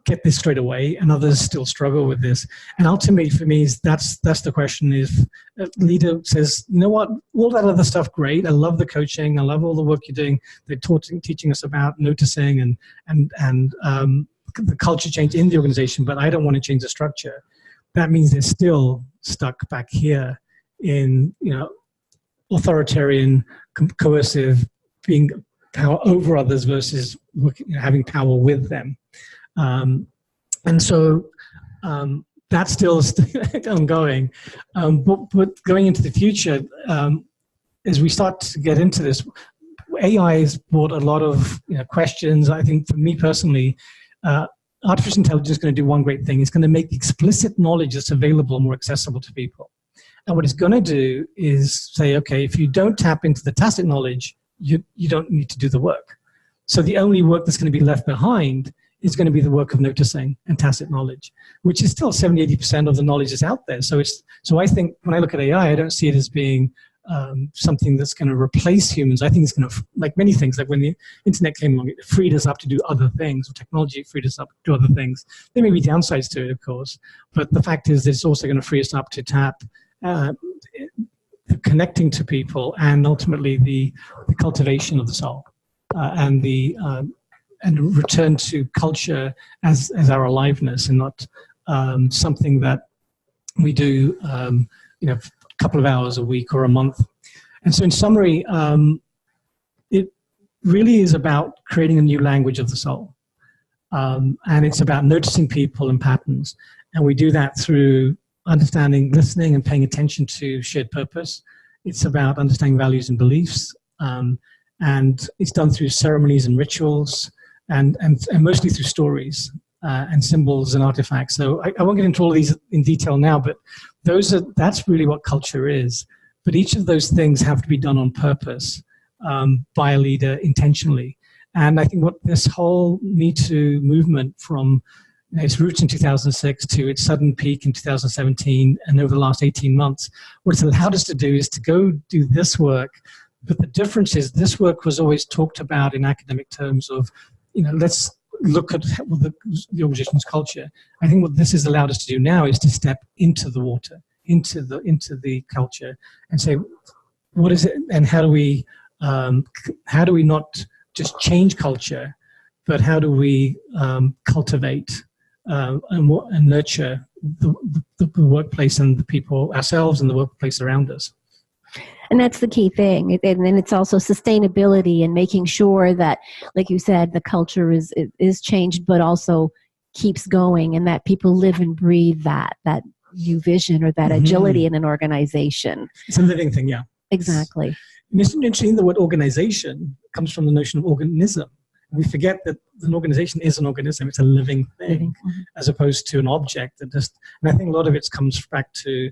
get this straight away, and others still struggle with this. And ultimately, for me, that's the question: if a leader says, "You know what? All that other stuff, great. I love the coaching. I love all the work you're doing. They're teaching us about noticing and the culture change in the organization, but I don't want to change the structure." That means they're still stuck back here in authoritarian, coercive, being power over others versus having power with them. And so that's still ongoing. But going into the future, as we start to get into this, AI has brought a lot of questions. I think for me personally, artificial intelligence is going to do one great thing. It's going to make the explicit knowledge that's available more accessible to people. And what it's going to do is say, okay, if you don't tap into the tacit knowledge, you don't need to do the work. So the only work that's going to be left behind is going to be the work of noticing and tacit knowledge, which is still 70-80% of the knowledge that's out there. So I think when I look at AI, I don't see it as being something that's going to replace humans. I think it's going to, like many things, like when the internet came along, it freed us up to do other things, or technology freed us up to do other things. There may be downsides to it, of course, but the fact is that it's also going to free us up to tap connecting to people, and ultimately the cultivation of the soul, and the and return to culture as our aliveness, and not something that we do a couple of hours a week or a month. And so in summary, it really is about creating a new language of the soul, and it's about noticing people and patterns, and we do that through understanding, listening, and paying attention to shared purpose. It's about understanding values and beliefs, and it's done through ceremonies and rituals, and mostly through stories and symbols and artifacts. So I won't get into all of these in detail now, but that's really what culture is. But each of those things have to be done on purpose by a leader intentionally. And I think what this whole Me Too movement, from its roots in 2006 to its sudden peak in 2017 and over the last 18 months, what it's allowed us to do is to go do this work. But the difference is this work was always talked about in academic terms of, let's look at the organization's culture. I think what this has allowed us to do now is to step into the water, into the culture, and say, what is it, and how do we not just change culture, but how do we cultivate and nurture the workplace and the people, ourselves, and the workplace around us.
And that's the key thing. And then it's also sustainability and making sure that, like you said, the culture is changed, but also keeps going, and that people live and breathe that new vision or that agility in an organization.
It's a living thing, yeah.
Exactly.
It's interesting, the word organization comes from the notion of organism. We forget that an organization is an organism. It's a living thing, as opposed to an object that just, and I think a lot of it comes back to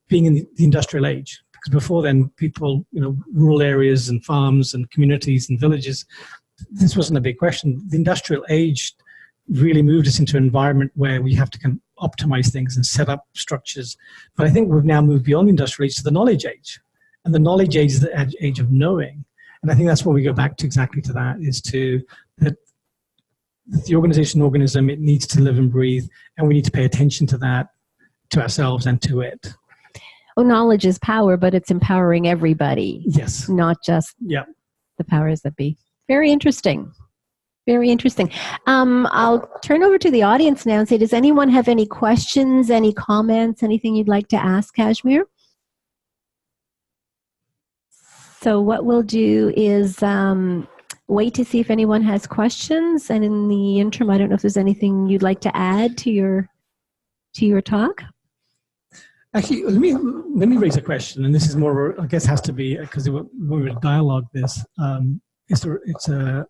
being in the industrial age. Because before then, people, rural areas and farms and communities and villages, this wasn't a big question. The industrial age really moved us into an environment where we have to optimize things and set up structures. But I think we've now moved beyond the industrial age to the knowledge age. And the knowledge age is the age of knowing. And I think that's where we go back to exactly to that, is to that the organism, it needs to live and breathe, and we need to pay attention to that, to ourselves and to it.
Well, knowledge is power, but it's empowering everybody.
Yes.
Not just the powers that be. Very interesting. Very interesting. I'll turn over to the audience now and say, does anyone have any questions, any comments, anything you'd like to ask Kashmir? So what we'll do is wait to see if anyone has questions. And in the interim, I don't know if there's anything you'd like to add to your talk.
Actually, let me raise a question, and this is more, I guess, has to be, because we're in dialogue. This it's a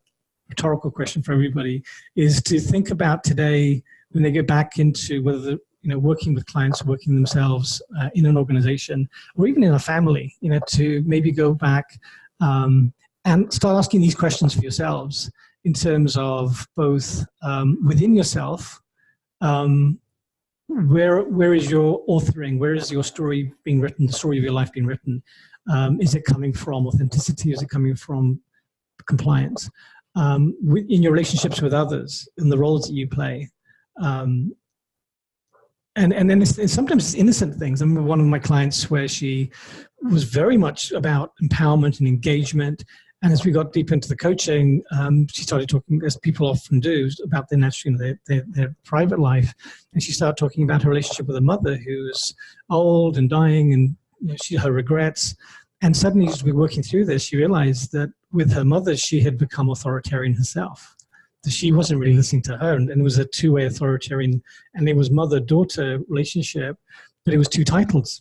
rhetorical question for everybody, is to think about today when they go back into whether working with clients, working themselves in an organization, or even in a family, to maybe go back and start asking these questions for yourselves in terms of both within yourself. Where is your authoring? Where is your story being written, the story of your life being written? Is it coming from authenticity? Is it coming from compliance? In your relationships with others, in the roles that you play. And then sometimes it's innocent things. I remember one of my clients where she was very much about empowerment and engagement. And as we got deep into the coaching, she started talking, as people often do, about their private life. And she started talking about her relationship with her mother, who was old and dying, and her regrets. And suddenly, as we were working through this, she realized that with her mother, she had become authoritarian herself. That she wasn't really listening to her, and it was a two-way authoritarian, and it was mother-daughter relationship, but it was two titles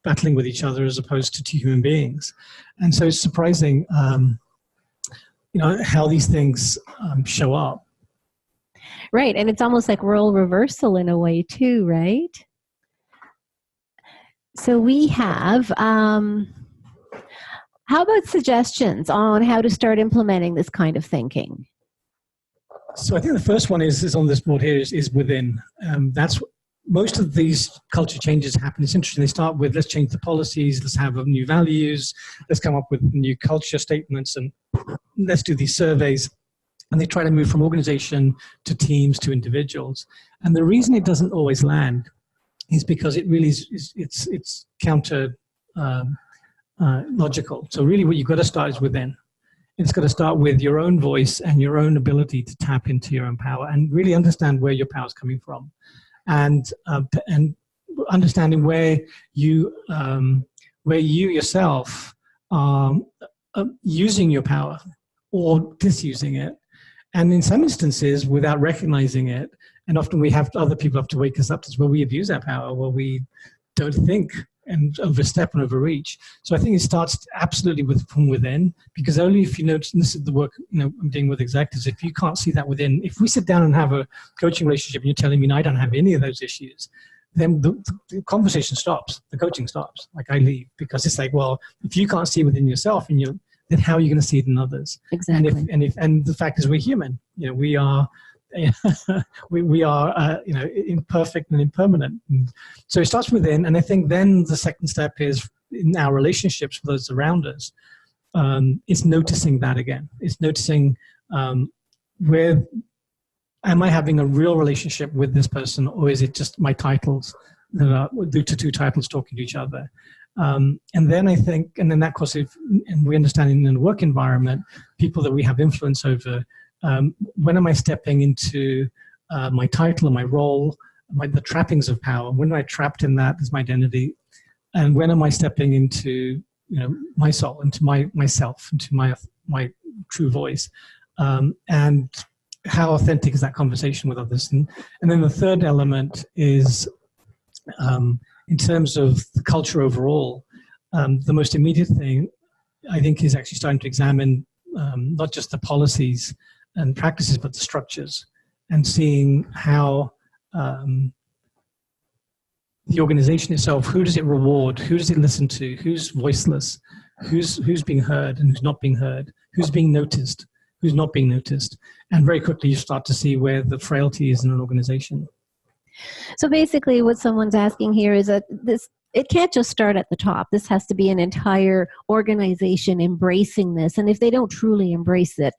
battling with each other as opposed to two human beings. And so it's surprising, how these things show up.
Right, and it's almost like role reversal in a way too, right? So we have, how about suggestions on how to start implementing this kind of thinking?
So I think the first one is on this board here is within. That's most of these culture changes happen. It's interesting. They start with, let's change the policies, let's have new values, let's come up with new culture statements, and let's do these surveys. And they try to move from organization to teams to individuals. And the reason it doesn't always land is because it really it's counter logical. So really what you've got to start is within. It's got to start with your own voice and your own ability to tap into your own power and really understand where your power is coming from. And understanding where you yourself are using your power or misusing it, and in some instances without recognizing it. And often we have other people have to wake us up to where we abuse our power, where we don't think and overstep and overreach. So I think it starts absolutely from within, because only if you notice, and this is the work I'm doing with executives, if you can't see that within, if we sit down and have a coaching relationship and you're telling me I don't have any of those issues, then the conversation stops, the coaching stops. Like I leave, because it's like, well, if you can't see within yourself, and then how are you going to see it in others?
Exactly.
And the fact is, we're human. We are. we are imperfect and impermanent, and so it starts within. And I think then the second step is in our relationships with those around us. It's noticing that again. It's noticing where am I having a real relationship with this person, or is it just my titles that are due to two titles talking to each other? And then I think, and then that course, and we understand in the work environment, people that we have influence over. When am I stepping into my title and my role, the trappings of power? When am I trapped in that as my identity? And when am I stepping into my soul, into myself, into my true voice? And how authentic is that conversation with others? And then the third element is in terms of the culture overall. The most immediate thing I think is actually starting to examine not just the policies and practices, but the structures, and seeing how the organization itself, who does it reward, who does it listen to, who's voiceless, who's being heard and who's not being heard, who's being noticed, who's not being noticed. And very quickly you start to see where the frailty is in an organization.
So basically what someone's asking here is that it can't just start at the top. This has to be an entire organization embracing this. And if they don't truly embrace it,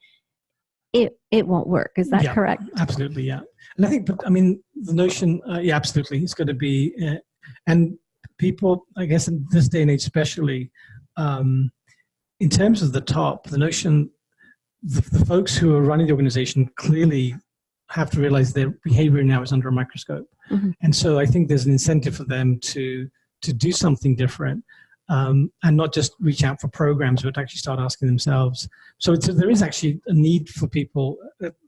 it won't work. Is that correct? Absolutely,
yeah. And I think, the notion, absolutely, it's going to be, and people, I guess in this day and age especially, in terms of the top, the notion, the folks who are running the organization clearly have to realize their behavior now is under a microscope. Mm-hmm. And so I think there's an incentive for them to do something different. And not just reach out for programs, but actually start asking themselves. So there is actually a need for people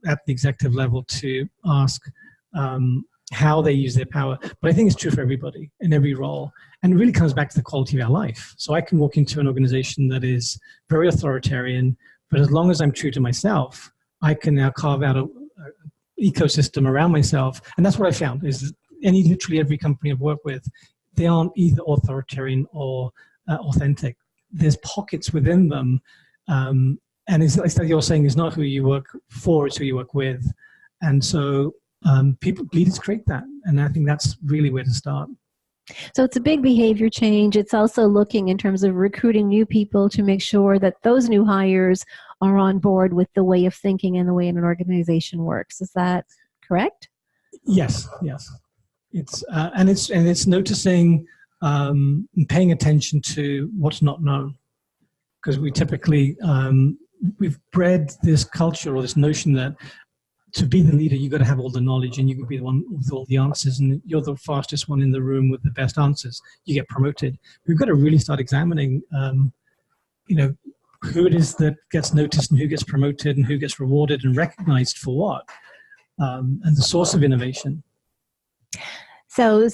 at the executive level to ask how they use their power. But I think it's true for everybody in every role. And it really comes back to the quality of our life. So I can walk into an organization that is very authoritarian, but as long as I'm true to myself, I can now carve out an ecosystem around myself. And that's what I found is literally every company I've worked with, they aren't either authoritarian or authentic. There's pockets within them. And it's like you're saying, it's not who you work for, it's who you work with. And so leaders create that. And I think that's really where to start.
So it's a big behavior change. It's also looking in terms of recruiting new people to make sure that those new hires are on board with the way of thinking and the way an organization works. Is that correct?
Yes. It's noticing, paying attention to what's not known, because we typically we've bred this culture or this notion that to be the leader, you've got to have all the knowledge and you can be the one with all the answers, and you're the fastest one in the room with the best answers. You get promoted. We've got to really start examining, who it is that gets noticed and who gets promoted and who gets rewarded and recognized for what, and the source of innovation.
So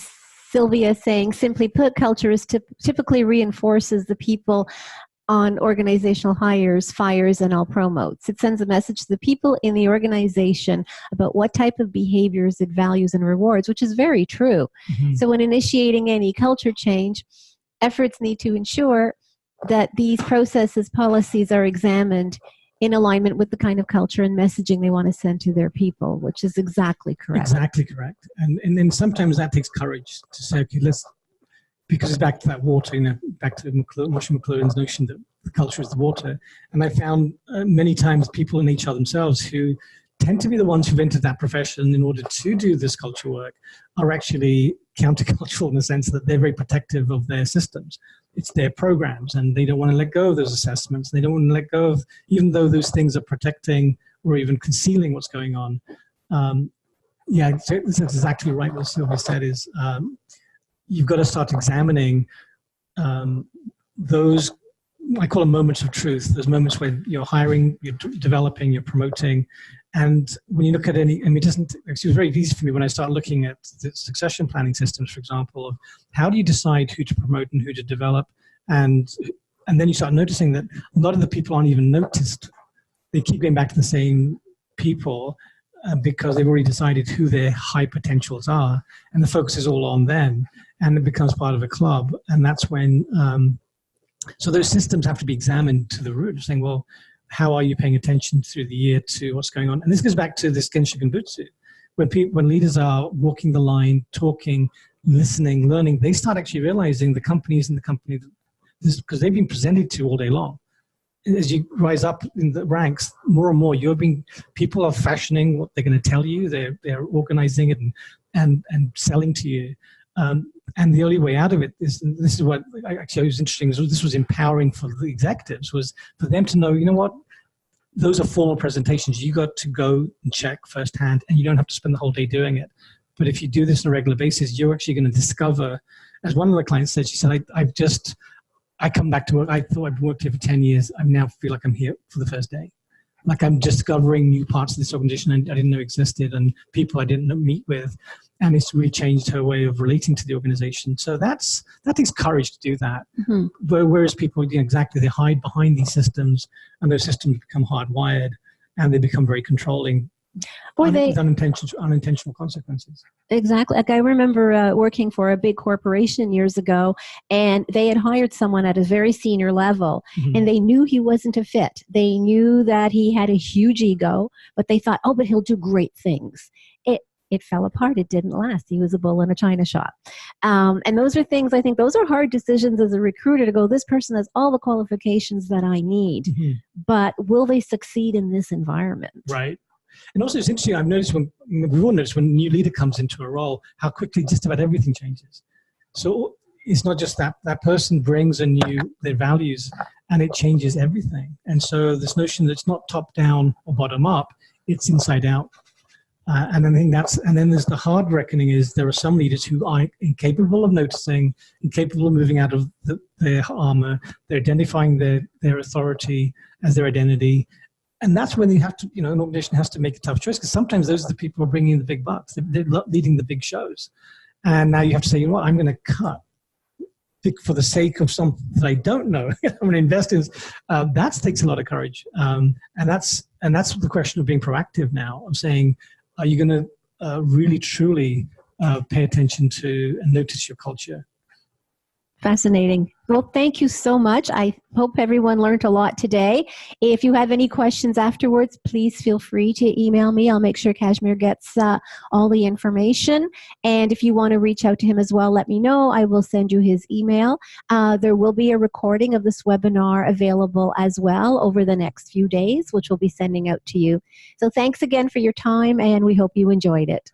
Sylvia is saying, simply put, culture is typically reinforces the people on organizational hires, fires, and all promotes. It sends a message to the people in the organization about what type of behaviors it values and rewards, which is very true. Mm-hmm. So when initiating any culture change, efforts need to ensure that these processes, policies are examined in alignment with the kind of culture and messaging they want to send to their people, which is exactly correct.
Exactly correct. And then sometimes that takes courage to say, okay, because it's back to that water, back to Marshall McLuhan's notion that the culture is the water. And I found many times people in HR themselves who tend to be the ones who've entered that profession in order to do this culture work are actually countercultural in the sense that they're very protective of their systems. It's their programs, and they don't want to let go of those assessments. They don't want to let go of, even though those things are protecting or even concealing what's going on. Yeah, that's exactly right. What Sylvia said is you've got to start examining those, I call them moments of truth, those moments where you're hiring, you're developing, you're promoting. And when you look at it was very easy for me when I started looking at the succession planning systems, for example, of how do you decide who to promote and who to develop? And then you start noticing that a lot of the people aren't even noticed. They keep going back to the same people because they've already decided who their high potentials are, and the focus is all on them, and it becomes part of a club. And that's when, so those systems have to be examined to the root, saying, well, how are you paying attention through the year to what's going on? And this goes back to this Genshin Genbutsu. When leaders are walking the line, talking, listening, learning, they start actually realizing the companies in the company, because they've been presented to all day long. As you rise up in the ranks, more and more, people are fashioning what they're going to tell you. They're organizing it and selling to you. And the only way out of it is, and this is what actually was interesting, this was empowering for the executives, was for them to know, you know what, those are formal presentations. You got to go and check firsthand, and you don't have to spend the whole day doing it. But if you do this on a regular basis, you're actually going to discover, as one of the clients said, she said, I come back to work. I thought I'd worked here for 10 years. I now feel like I'm here for the first day. Like I'm discovering new parts of this organization I didn't know existed, and people I didn't meet with. And it's really changed her way of relating to the organization. So that takes courage to do that. Mm-hmm. Whereas people, exactly, they hide behind these systems, and those systems become hardwired, and they become very controlling. Or with unintentional consequences.
Exactly. Like I remember working for a big corporation years ago, and they had hired someone at a very senior level, mm-hmm. and they knew he wasn't a fit. They knew that he had a huge ego, but they thought, oh, but he'll do great things. It fell apart. It didn't last. He was a bull in a china shop. And those are things, I think, those are hard decisions as a recruiter to go, this person has all the qualifications that I need, mm-hmm. but will they succeed in this environment?
Right. And also it's interesting, I've noticed we've all noticed when a new leader comes into a role, how quickly just about everything changes. So it's not just that person brings their values, and it changes everything. And so this notion that it's not top down or bottom up, it's inside out. And I think and then there's the hard reckoning is there are some leaders who are incapable of noticing, incapable of moving out of their armor. They're identifying their authority as their identity. And that's when you have to, an organization has to make a tough choice, because sometimes those are the people who are bringing in the big bucks. They're leading the big shows. And now you have to say, you know what, I'm going to cut for the sake of something that I don't know. I'm going to invest in. That takes a lot of courage. And that's the question of being proactive now, of saying, are you going to really, truly pay attention to and notice your culture?
Fascinating. Well, thank you so much. I hope everyone learned a lot today. If you have any questions afterwards, please feel free to email me. I'll make sure Kashmir gets all the information. And if you want to reach out to him as well, let me know. I will send you his email. There will be a recording of this webinar available as well over the next few days, which we'll be sending out to you. So thanks again for your time, and we hope you enjoyed it.